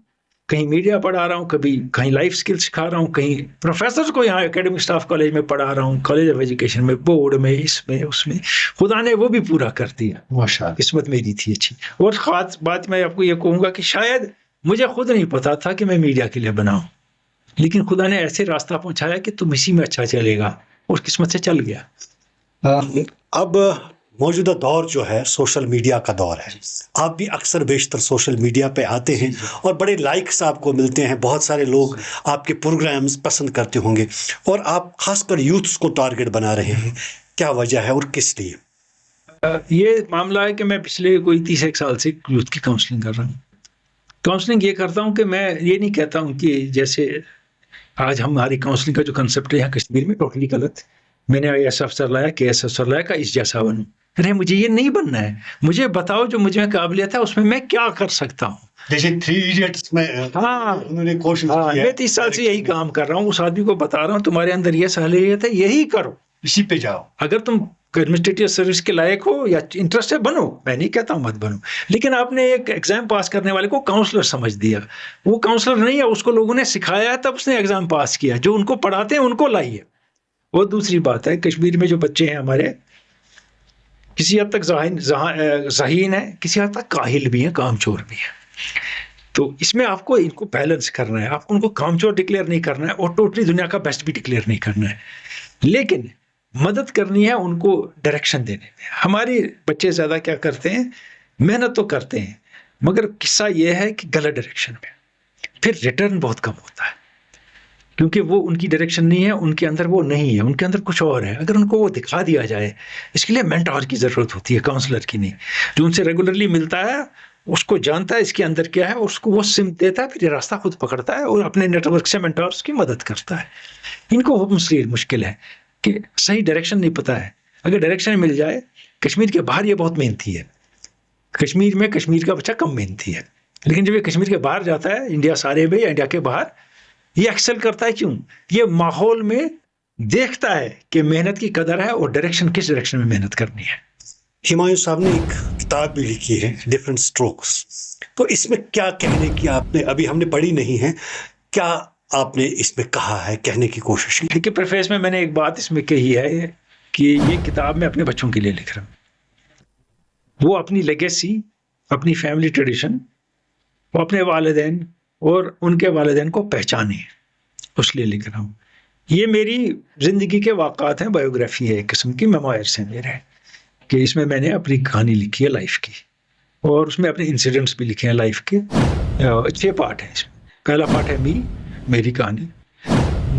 कहीं मीडिया पढ़ा रहा हूँ, कभी कहीं लाइफ स्किल सिखा रहा हूँ, कहीं प्रोफेसर को यहाँ एकेडमिक स्टाफ कॉलेज में पढ़ा रहा हूँ, कॉलेज ऑफ एजुकेशन में, बोर्ड में, इसमें उसमें। खुदा ने वो भी पूरा कर दिया, माशाअल्लाह, किस्मत मेरी थी अच्छी। और ख़ास बात मैं आपको ये कहूँगा कि शायद मुझे खुद नहीं पता था कि मैं मीडिया के लिए बनाऊँ, लेकिन खुदा ने ऐसे रास्ता पहुंचाया कि तुम इसी में अच्छा चलेगा, और किस्मत से चल गया। अब मौजूदा दौर जो है सोशल मीडिया का दौर है। आप भी अक्सर बेशतर सोशल मीडिया पे आते हैं और बड़े लाइक्स आपको मिलते हैं, बहुत सारे लोग आपके प्रोग्राम्स पसंद करते होंगे, और आप खासकर यूथ्स को टारगेट बना रहे हैं। क्या वजह है और किस लिए? ये मामला है कि मैं पिछले कोई 31 साल से यूथ की काउंसलिंग कर रहा हूँ। काउंसलिंग ये करता हूँ कि मैं ये नहीं कहता हूँ कि जैसे आज हमारी काउंसलिंग का जो कंसेप्ट है यहाँ कश्मीर में टोटली गलत। मैंने IAS अफसर लाया, KS अफसर लाया का इस जैसा बनूं। अरे मुझे ये नहीं बनना है, मुझे बताओ जो मुझे में काबिलियत है उसमें मैं क्या कर सकता हूँ। जैसे 3 इडियट्स में हाँ, उन्होंने कोशिश की है। मैं 30 साल से यही काम कर रहा हूँ। उस आदमी को बता रहा हूँ तुम्हारे अंदर ये सलाहियत है, यही करो, इसी पे जाओ। अगर तुम एडमिनिस्ट्रेटिव सर्विस के लायक हो या इंटरेस्ट है बनो, मैं नहीं कहता हूँ मत बनो। लेकिन आपने एक एग्जाम पास करने वाले को काउंसलर समझ दिया, वो काउंसलर नहीं है, उसको लोगों ने सिखाया तब उसने एग्जाम पास किया। जो उनको पढ़ाते हैं उनको लाइए। वो दूसरी बात है, कश्मीर में जो बच्चे हैं हमारे, किसी हद तक ज़हीन है, किसी हद तक काहिल भी हैं, कामचोर भी हैं। तो इसमें आपको इनको बैलेंस करना है। आपको उनको कामचोर डिक्लेयर नहीं करना है और टोटली दुनिया का बेस्ट भी डिक्लेयर नहीं करना है, लेकिन मदद करनी है उनको डायरेक्शन देने में। हमारे बच्चे ज़्यादा क्या करते हैं, मेहनत तो करते हैं, मगर किस्सा ये है कि गलत डायरेक्शन में, फिर रिटर्न बहुत कम होता है, क्योंकि वो उनकी डायरेक्शन नहीं है, उनके अंदर वो नहीं है, उनके अंदर कुछ और है। अगर उनको वो दिखा दिया जाए, इसके लिए मेंटोर की ज़रूरत होती है, काउंसलर की नहीं। जो उनसे रेगुलरली मिलता है, उसको जानता है इसके अंदर क्या है, उसको वो सिम देता है, फिर ये रास्ता खुद पकड़ता है और अपने नेटवर्क से मेंटोर्स की मदद करता है। इनको वो मुश्किल है कि सही डायरेक्शन नहीं पता है। अगर डायरेक्शन मिल जाए, कश्मीर के बाहर ये बहुत मेहनती है, कश्मीर में कश्मीर का बच्चा कम मेहनती है, लेकिन जब ये कश्मीर के बाहर जाता है, इंडिया सारे में या इंडिया के बाहर, ये एक्सेल करता है। क्यों? ये माहौल में देखता है कि मेहनत की कदर है और डायरेक्शन किस डायरेक्शन में मेहनत करनी है। हुमायूं साहब ने एक किताब भी लिखी है, डिफरेंट स्ट्रोक्स। तो इसमें क्या कहने की आपने, अभी हमने पढ़ी नहीं है, क्या आपने इसमें कहा है, कहने की कोशिश की? देखिए, प्रेफेस में मैंने एक बात इसमें कही है कि ये किताब मैं अपने बच्चों के लिए लिख रहा हूँ। वो अपनी लेगेसी, अपनी फैमिली ट्रेडिशन, वो अपने वालिदैन और उनके वालिदैन को पहचाने, उसके लिए लिख रहा हूँ। ये मेरी ज़िंदगी के वाक़ात हैं, बायोग्राफी है, एक किस्म की मेमोयर्स हैं मेरे, कि इसमें मैंने अपनी कहानी लिखी है लाइफ की, और उसमें अपने इंसिडेंट्स भी लिखे हैं लाइफ के। 6 पार्ट हैं इसमें। पहला पार्ट है मेरी कहानी,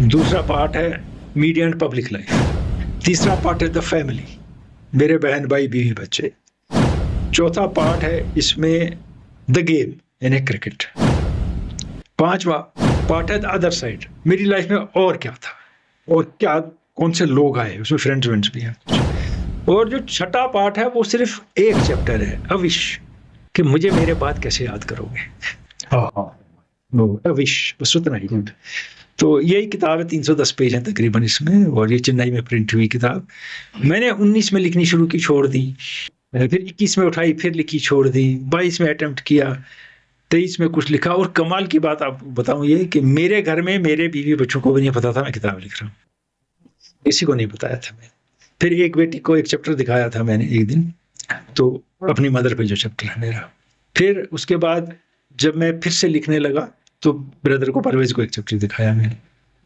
दूसरा पार्ट है मीडिया एंड पब्लिक लाइफ, तीसरा पार्ट है द फैमिली, मेरे बहन भाई बीवी बच्चे, चौथा पार्ट है इसमें द गेम यानी क्रिकेट, पांचवा पार्ट है द अदर साइड, मेरी लाइफ में और क्या था और क्या कौन से लोग आए, उसमें फ्रेंड्स भी हैं। और जो छठा पार्ट है वो सिर्फ एक चैप्टर है, अविश, कि मुझे मेरे बाद कैसे याद करोगे। अविश, बस उतना ही। तो यही किताब है, 310 पेज हैं तकरीबन इसमें, और ये चेन्नई में प्रिंट हुई किताब। मैंने 19 में लिखनी शुरू की, छोड़ दी, फिर 21 में उठाई, फिर लिखी, छोड़ दी, 22 में अटेम्प्ट किया, 23 में कुछ लिखा। और कमाल की बात आपको बताऊं ये कि मेरे घर में मेरे बीवी बच्चों को भी नहीं पता था मैं किताब लिख रहा हूँ, किसी को नहीं बताया था मैं। फिर एक बेटी को एक चैप्टर दिखाया था मैंने एक दिन, तो अपनी मदर पे जो चैप्टर है मेरा। फिर उसके बाद जब मैं फिर से लिखने लगा तो ब्रदर को, परवेज को एक चैप्टर दिखाया मैंने,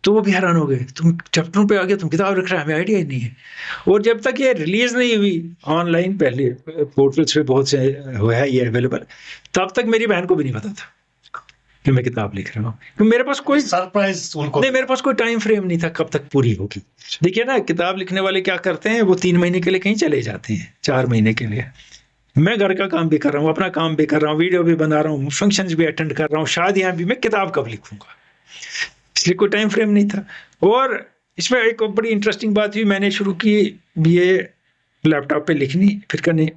तो वो भी हैरान हो गए, तुम चैप्टरों पे आ गए, तुम किताब लिख रहा है, हमें आइडिया ही नहीं है। और जब तक ये रिलीज नहीं हुई ऑनलाइन, पहले पोर्टल्स पे बहुत से हुआ है ये अवेलेबल, तब तक मेरी बहन को भी नहीं पता था कि मैं किताब लिख रहा हूँ, क्योंकि मेरे पास कोई सरप्राइज उनको नहीं, मेरे पास कोई टाइम फ्रेम नहीं था कब तक पूरी होगी। देखिए ना, किताब लिखने वाले क्या करते हैं, वो 3 महीने के लिए कहीं चले जाते हैं, 4 महीने के लिए। मैं घर का काम भी कर रहा हूँ, अपना काम भी कर रहा हूँ, वीडियो भी बना रहा हूँ, फंक्शंस भी अटेंड कर रहा हूँ, शादियाँ भी, मैं किताब कब लिखूंगा, इसलिए कोई टाइम फ्रेम नहीं था। और इसमें एक बड़ी इंटरेस्टिंग बात हुई, मैंने शुरू की ये लैपटॉप पे लिखनी, फिर करनी,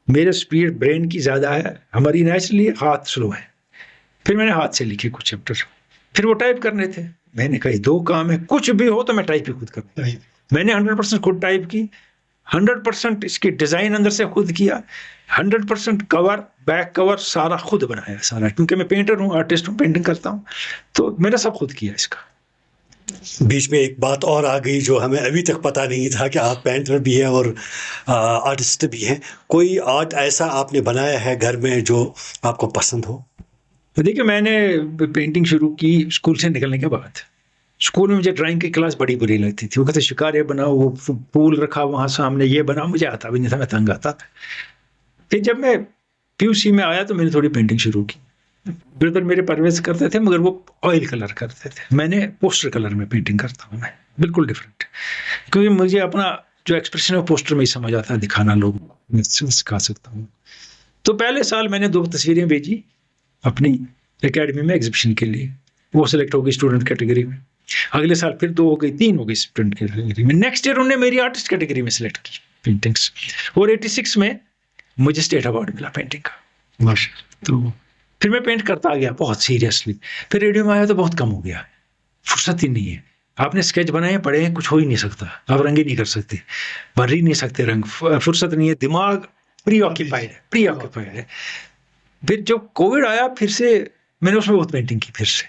मेरे स्पीड ब्रेन की ज़्यादा है, हमारी नेचुरली हाथ स्लो है। फिर मैंने हाथ से लिखे कुछ चैप्टर, फिर वो टाइप करने थे। मैंने कहा 2 काम है, कुछ भी हो तो मैं टाइप ही खुद करूँ। मैंने 100% खुद टाइप की, 100% इसकी डिज़ाइन अंदर से खुद किया, 100% कवर, बैक कवर सारा खुद बनाया सारा, क्योंकि मैं पेंटर हूँ, आर्टिस्ट हूँ, पेंटिंग करता हूँ, तो मैंने सब खुद किया इसका। बीच में एक बात और आ गई जो हमें अभी तक पता नहीं था कि आप पेंटर भी हैं और आर्टिस्ट भी हैं। कोई आर्ट ऐसा आपने बनाया है घर में जो आपको पसंद हो? तो देखिए, मैंने पेंटिंग शुरू की स्कूल से निकलने के बाद। स्कूल में मुझे ड्राइंग की क्लास बड़ी बुरी लगती थी। वो कहते शिकार ये बनाओ, वो पूल रखा वहाँ सामने, ये बनाओ, मुझे आता भी नहीं था, मैं तंग आता था। फिर जब मैं पीयूसी में आया तो मैंने थोड़ी पेंटिंग शुरू की। ब्रदर मेरे परवेज करते थे, मगर वो ऑयल कलर करते थे, मैंने पोस्टर कलर में पेंटिंग करता हूँ मैं, बिल्कुल डिफरेंट। क्योंकि मुझे अपना जो एक्सप्रेशन है पोस्टर में ही समझ आता है, दिखाना लोग मैं सिखा सकता हूँ। तो पहले साल मैंने 2 तस्वीरें भेजी अपनी एकेडमी में एग्जीबिशन के लिए, वो सिलेक्ट हो गई स्टूडेंट कैटेगरी में। अगले साल फिर 2 हो गई, 3 हो गई स्टूडेंट कैटेगरी में। नेक्स्ट ईयर उन्होंने मेरी आर्टिस्ट कैटेगरी में सिलेक्ट की पेंटिंग्स, और 86 में मुझे स्टेट अवार्ड मिला पेंटिंग का। तो फिर मैं पेंट करता गया बहुत सीरियसली। फिर रेडियो में आया तो बहुत कम हो गया, फुर्सत ही नहीं है। आपने स्केच बनाए पढ़े हैं, कुछ हो ही नहीं सकता, आप रंग ही नहीं कर सकते, भर ही नहीं सकते रंग, फुर्सत नहीं है, दिमाग प्री ऑक्यूपाइड है। फिर जब कोविड आया फिर से मैंने उसमें बहुत पेंटिंग की, फिर से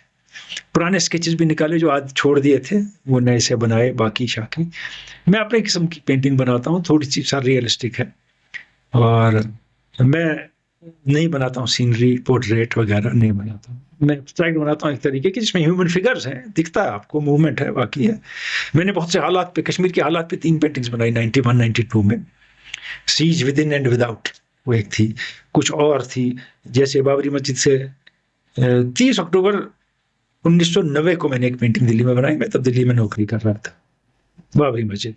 पुराने स्केचेस भी निकाले जो आज छोड़ दिए थे, वो नए से बनाए, बाकी शाकी। मैं अपने किस्म की पेंटिंग बनाता हूँ, थोड़ी सी सा रियलिस्टिक है, और मैं नहीं बनाता हूँ सीनरी पोर्ट्रेट वगैरह, नहीं बनाता हूँ। मैं एब्स्ट्रैक्ट बनाता हूँ एक तरीके की जिसमें ह्यूमन फिगर्स हैं, दिखता है आपको, मूवमेंट है, बाकी है। मैंने बहुत से हालात पे, कश्मीर के हालात पे 3 पेंटिंग्स बनाई 91-92 में। Seas within and without वो एक थी, कुछ और थी, जैसे बाबरी मस्जिद से 30 अक्टूबर 1990 को मैंने एक पेंटिंग दिल्ली में बनाई। मैं तब दिल्ली में नौकरी कर रहा था। बाबरी मस्जिद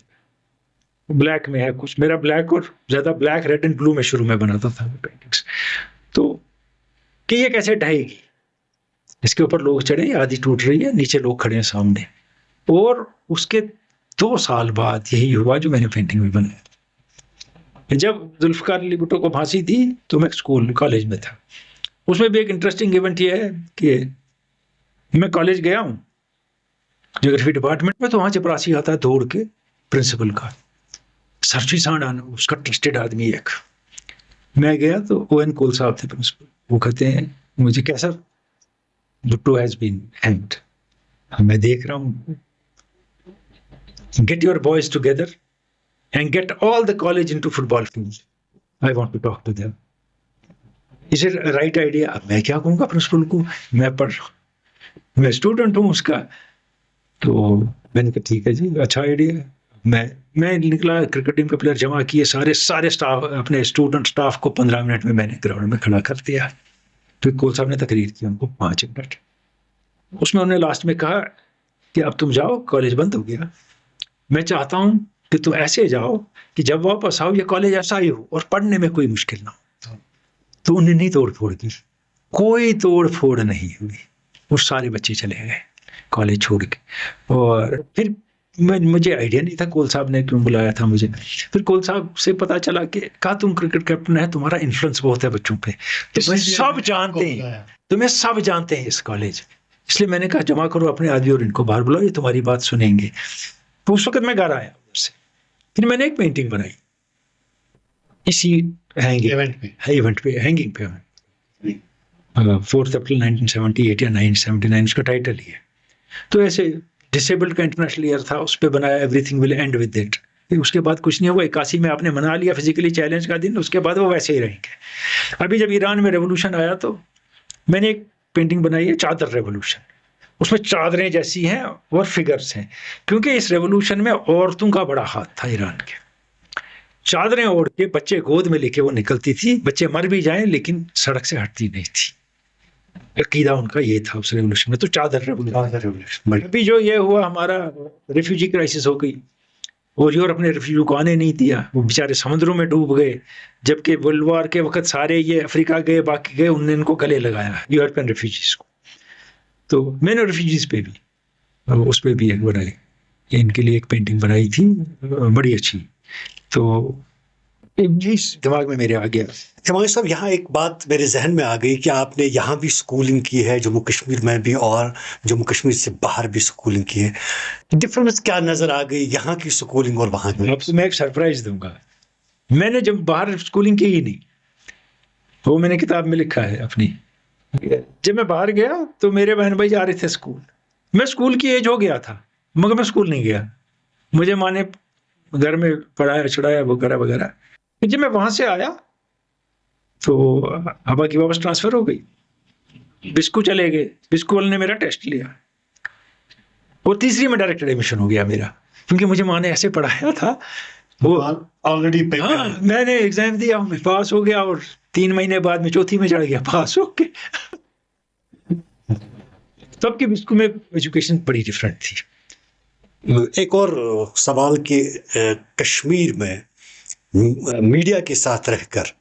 ब्लैक में है कुछ, मेरा ब्लैक और ज्यादा ब्लैक, रेड एंड ब्लू में शुरू में बनाता था पेंटिंग्स। तो कि ये कैसे ढहेगी, इसके ऊपर लोग चढ़े, आधी टूट रही है, नीचे लोग खड़े हैं सामने। और उसके 2 साल बाद यही हुआ जो मैंने पेंटिंग में बनाया। जब जुल्फकार अली भुट्टो को फांसी दी तो मैं स्कूल कॉलेज में था। उसमें भी एक इंटरेस्टिंग इवेंट ये है कि मैं कॉलेज गया हूँ ज्योग्राफी डिपार्टमेंट में, तो वहाँ चपरासी आता है दौड़ के प्रिंसिपल का, सरफी सांडान, उसका ट्रस्टेड आदमी एक। मैं गया तो ओएन कोल साहब थे प्रिंसिपल, वो कहते हैं मुझे, कैसा, भुट्टो हैज बीन हैंग्ड। मैं देख रहा हूँ, get your boys together and get all the college into football field. I want to talk to them. Is it a right idea? अब मैं क्या कहूँगा प्रिंसिपल को, मैं स्टूडेंट हूँ उसका। तो मैंने कहा ठीक है जी, अच्छा आइडिया है। मैं निकला, क्रिकेट टीम के प्लेयर जमा किए, सारे स्टाफ, अपने स्टूडेंट स्टाफ को 15 मिनट में मैंने ग्राउंड में खड़ा कर दिया। फिर कोल साहब ने तकरीर की उनको 5 मिनट। उसमें उन्होंने लास्ट में कहा कि अब तुम जाओ, कॉलेज बंद हो गया। मैं चाहता हूँ कि तुम ऐसे जाओ कि जब वापस आओ ये कॉलेज ऐसा ही हो और पढ़ने में कोई मुश्किल ना हो। तो उन्हें नहीं तोड़ फोड़ की, कोई तोड़ फोड़ नहीं हुई, वो सारे बच्चे चले गए कॉलेज छोड़ के। और फिर मुझे आइडिया नहीं था कोल साहब ने क्यों बुलाया था मुझे। फिर कोल साहब से पता चला कि कहा तुम क्रिकेट कैप्टन है, तुम्हारा इन्फ्लुएंस बहुत है बच्चों पे, तुम्हें सब जानते हैं, तुम्हें सब जानते हैं इस कॉलेज। इसलिए मैंने कहा जमा करो अपने आदमी और इनको बाहर बुलाओ, ये तुम्हारी बात सुनेंगे। तो उस वक्त मैं घर आया उससे, फिर मैंने एक पेंटिंग बनाई इसी इवेंट पे हैंगिंग पे 4 अप्रैल 1978 या 1979 उसका टाइटल ही है। तो ऐसे डिसेबल्ड का इंटरनेशनल ईयर था, उस पर बनाया everything will and with it. उसके बाद कुछ नहीं हुआ, 81 में आपने मना लिया फिजिकली चैलेंज का दिन, उसके बाद वो वैसे ही रहेंगे। अभी जब ईरान में रेवोल्यूशन आया तो मैंने एक पेंटिंग बनाई है चादर रेवोल्यूशन, उसमें चादरें जैसी हैं और फिगर्स हैं, क्योंकि इस रेवोल्यूशन में औरतों का बड़ा हाथ था ईरान के। चादरें ओढ़ के बच्चे गोद में लेके वो निकलती थी, बच्चे मर भी जाएं लेकिन सड़क से हटती नहीं थी। अकीदा उनका ये था उस रेवोल्यूशन में। तो चादर रेवोल्यूशन। अभी जो ये हुआ, हमारा रिफ्यूजी क्राइसिस हो गई और यूरोप ने रिफ्यूजी को आने नहीं दिया, वो बेचारे समुद्रों में डूब गए। जबकि वर्ल्ड वॉर के वक्त सारे ये अफ्रीका गए, बाकी गए, उनने इनको गले लगाया यूरोपियन रिफ्यूजीज को। तो मैंने रिफ्यूजीज पे भी, उस पर भी एक बनाई, इनके लिए एक पेंटिंग बनाई थी बड़ी अच्छी। तो दिमाग में मेरे आ गया। हिमांशु साहब, यहाँ एक बात मेरे जहन में आ गई कि आपने यहाँ भी स्कूलिंग की है, जम्मू कश्मीर में भी, और जम्मू कश्मीर से बाहर भी स्कूलिंग की है। डिफरेंस क्या नजर आ गई यहाँ की स्कूलिंग और वहाँ की? आपको मैं एक सरप्राइज दूंगा, मैंने जब बाहर स्कूलिंग की ही नहीं, वो मैंने किताब में लिखा है अपनी। जब मैं बाहर गया तो मेरे बहन भाई जा रहे थे स्कूल, मैं स्कूल की एज हो गया था मगर मैं स्कूल नहीं गया। मुझे माँ ने घर में पढ़ाया छुड़ाया वगैरह वगैरह। जब मैं वहां से आया तो अब्बा की वापस ट्रांसफर हो गई, बिस्कू चले गए, बिस्कू वाले ने मेरा टेस्ट लिया और तीसरी में डायरेक्ट एडमिशन हो गया मेरा, क्योंकि मुझे माँ ने ऐसे पढ़ाया था। वो ऑलरेडी हाँ, मैंने एग्जाम दिया, मैं पास हो गया और 3 महीने बाद में चौथी में चढ़ गया, पास हो के। तब की बिस्कू में एजुकेशन बड़ी डिफरेंट थी। एक और सवाल कि कश्मीर में मीडिया के साथ रहकर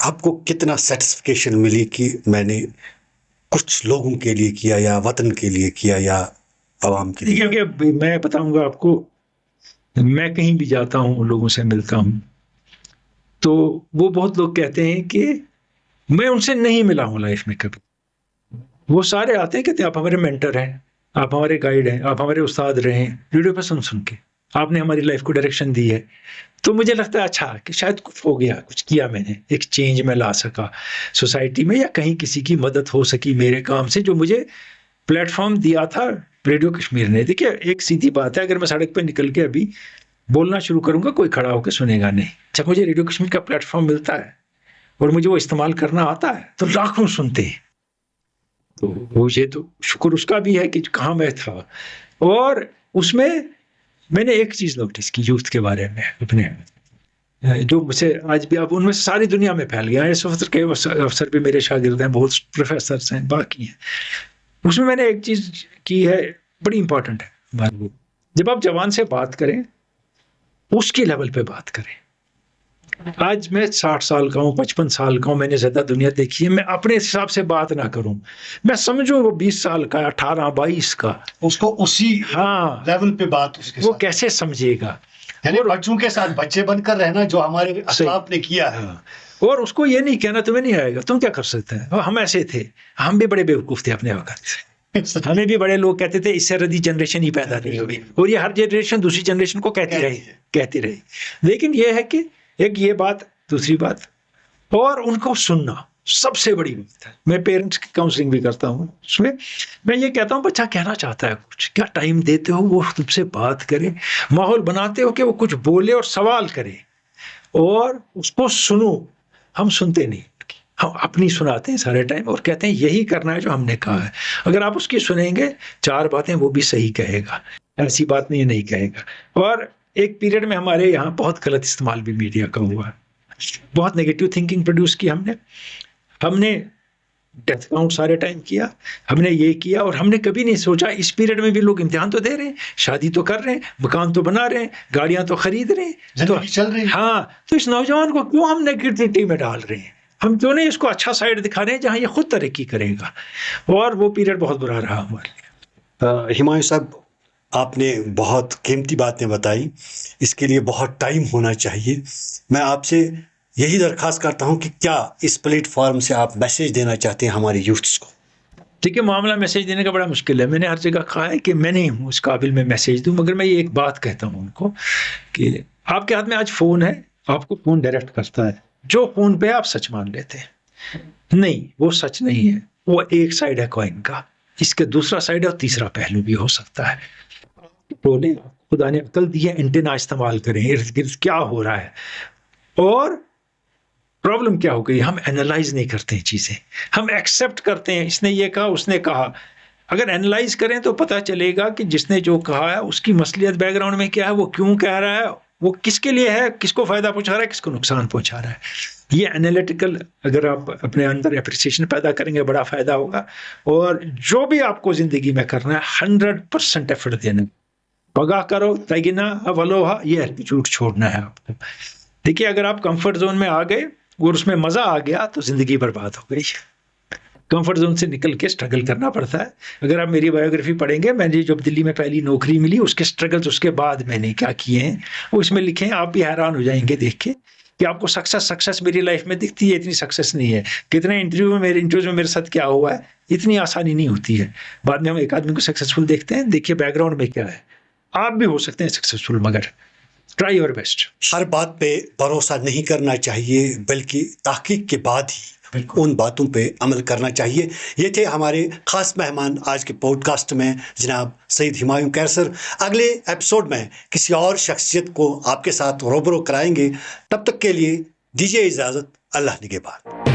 आपको कितना सेटिस्फिकेशन मिली कि मैंने कुछ लोगों के लिए किया या वतन के लिए किया या आवाम के लिए? क्योंकि मैं बताऊंगा आपको, मैं कहीं भी जाता हूँ, लोगों से मिलता हूँ, तो वो बहुत लोग कहते हैं कि मैं उनसे नहीं मिला हूँ लाइफ में कभी। वो सारे आते हैं, कहते हैं आप हमारे मेंटर हैं, आप हमारे गाइड हैं, आप हमारे उस्ताद रहे हैं, रेडियो पर सुन सुन के आपने हमारी लाइफ को डायरेक्शन दी है। तो मुझे लगता है अच्छा कि शायद कुछ हो गया, कुछ किया मैंने, एक चेंज में ला सका सोसाइटी में, या कहीं किसी की मदद हो सकी मेरे काम से, जो मुझे प्लेटफॉर्म दिया था रेडियो कश्मीर ने। देखिए एक सीधी बात है, अगर मैं सड़क पर निकल के अभी बोलना शुरू करूंगा, कोई खड़ा होकर सुनेगा नहीं। जब मुझे रेडियो कश्मीर का प्लेटफॉर्म मिलता है और मुझे वो इस्तेमाल करना आता है, तो लाखों सुनते हैं। तो मुझे तो शुक्र उसका भी है कि कहाँ मैं था। और उसमें मैंने एक चीज़ नोटिस की यूथ के बारे में अपने, जो मुझे आज भी, अब उनमें से सारी दुनिया में फैल गया है। इस वक्त के अफसर भी मेरे शागिर्द हैं, बहुत प्रोफेसर हैं, बाकी हैं। उसमें मैंने एक चीज़ की है, बड़ी इंपॉर्टेंट है हमारे लिए। जब आप जवान से बात करें, उसके लेवल पे बात करें। आज मैं 60 साल का हूँ, 55 साल का हूँ, मैंने ज़्यादा दुनिया देखी है। मैं अपने हिसाब से बात ना करूँ, मैं समझूँ वो 20 साल का, 18, 22 का, उसको उसी हाँ लेवल पे बात उसके वो साथ, कैसे समझेगा। यानी बच्चों के साथ बच्चे बनकर रहना, जो हमारे असलाफ ने किया है। हाँ। और उसको ये नहीं कहना तुम्हें नहीं आएगा, तुम क्या कर सकते हैं, हम ऐसे थे, हम भी बड़े बेवकूफ़ थे अपने वक्त। हमें भी बड़े लोग कहते थे इससे रदी जनरेशन ही पैदा नहीं हुई, और ये हर जनरेशन दूसरी जनरेशन को कहती रही। लेकिन ये है कि एक ये बात, दूसरी बात, और उनको सुनना सबसे बड़ी बात है। मैं पेरेंट्स की काउंसलिंग भी करता हूँ, उसमें मैं ये कहता हूँ बच्चा कहना चाहता है कुछ, क्या टाइम देते हो वो तुमसे बात करे, माहौल बनाते हो कि वो कुछ बोले और सवाल करे, और उसको सुनो। हम सुनते नहीं, हम अपनी सुनाते हैं सारे टाइम और कहते हैं यही करना है जो हमने कहा है। अगर आप उसकी सुनेंगे 4 बातें, वो भी सही कहेगा, ऐसी बात नहीं कहेगा। और एक पीरियड में हमारे यहाँ बहुत गलत इस्तेमाल भी मीडिया का हुआ, बहुत नेगेटिव थिंकिंग प्रोड्यूस की हमने डेथ काउंट सारे टाइम किया, हमने ये किया, और हमने कभी नहीं सोचा इस पीरियड में भी लोग इम्तिहान तो दे रहे हैं, शादी तो कर रहे हैं, मकान तो बना रहे हैं, गाड़ियां तो खरीद रहे हैं, तो चल रही है। हाँ, तो इस नौजवान को क्यों हम नेगेटिविटी में डाल रहे हैं? हम क्यों नहीं इसको अच्छा साइड दिखा रहे हैं जहाँ ये खुद तरक्की करेगा। और वो पीरियड बहुत बुरा रहा हमारे लिए। हिमायू साहब, आपने बहुत कीमती बातें बताई, इसके लिए बहुत टाइम होना चाहिए। मैं आपसे यही दरख्वास्त करता हूं कि क्या इस प्लेटफॉर्म से आप मैसेज देना चाहते हैं हमारे यूथ्स को? ठीक है, मामला मैसेज देने का बड़ा मुश्किल है। मैंने हर जगह कहा है कि मैं नहीं हूँ उस काबिल में मैसेज दूँ, मगर मैं ये एक बात कहता हूँ उनको कि आपके हाथ में आज फ़ोन है, आपको फ़ोन डायरेक्ट करता है, जो फ़ोन पे आप सच मान लेते हैं, नहीं वो सच नहीं है, वो एक साइड है कॉइन का, इसके दूसरा साइड है और तीसरा पहलू भी हो सकता है। बोले खुदा ने अकल दी है, एंटेना इस्तेमाल करें, इर्द गिर्द क्या हो रहा है। और प्रॉब्लम क्या हो गई, हम एनालाइज नहीं करते हैं चीज़ें, हम एक्सेप्ट करते हैं, इसने ये कहा उसने कहा। अगर एनालाइज करें तो पता चलेगा कि जिसने जो कहा है उसकी मसलियत बैकग्राउंड में क्या है, वो क्यों कह रहा है, वो किसके लिए है, किसको फ़ायदा पहुंचा रहा है, किसको नुकसान पहुंचा रहा है। ये एनालिटिकल अगर आप अपने अंदर एप्रिसिएशन पैदा करेंगे, बड़ा फ़ायदा होगा। और जो भी आपको ज़िंदगी में करना है 100% एफर्ट देना, पगा करो तगिना वलोहा, ये एटीट्यूड छोड़ना है आपको। देखिए अगर आप कंफर्ट जोन में आ गए और उसमें मज़ा आ गया तो ज़िंदगी बर्बाद हो गई। कंफर्ट जोन से निकल के स्ट्रगल करना पड़ता है। अगर आप मेरी बायोग्राफी पढ़ेंगे, मैंने जब दिल्ली में पहली नौकरी मिली उसके स्ट्रगल्स, उसके बाद मैंने क्या किए हैं वो इसमें लिखे हैं। आप भी हैरान हो जाएंगे देख के कि आपको सक्सेस मेरी लाइफ में दिखती है, इतनी सक्सेस नहीं है। कितने इंटरव्यूज में मेरे साथ क्या हुआ है, इतनी आसानी नहीं होती है। बाद में हम एक आदमी को सक्सेसफुल देखते हैं, देखिए बैकग्राउंड में क्या है। आप भी हो सकते हैं सक्सेसफुल, मगर ट्राई योर बेस्ट। हर बात पे भरोसा नहीं करना चाहिए, बल्कि तहकीक के बाद ही उन बातों पे अमल करना चाहिए। ये थे हमारे खास मेहमान आज के पॉडकास्ट में, जनाब सईद हिमायू कैसर। अगले एपिसोड में किसी और शख्सियत को आपके साथ रूबरू कराएंगे। तब तक के लिए दीजिए इजाज़त। अल्लाह निगहबान।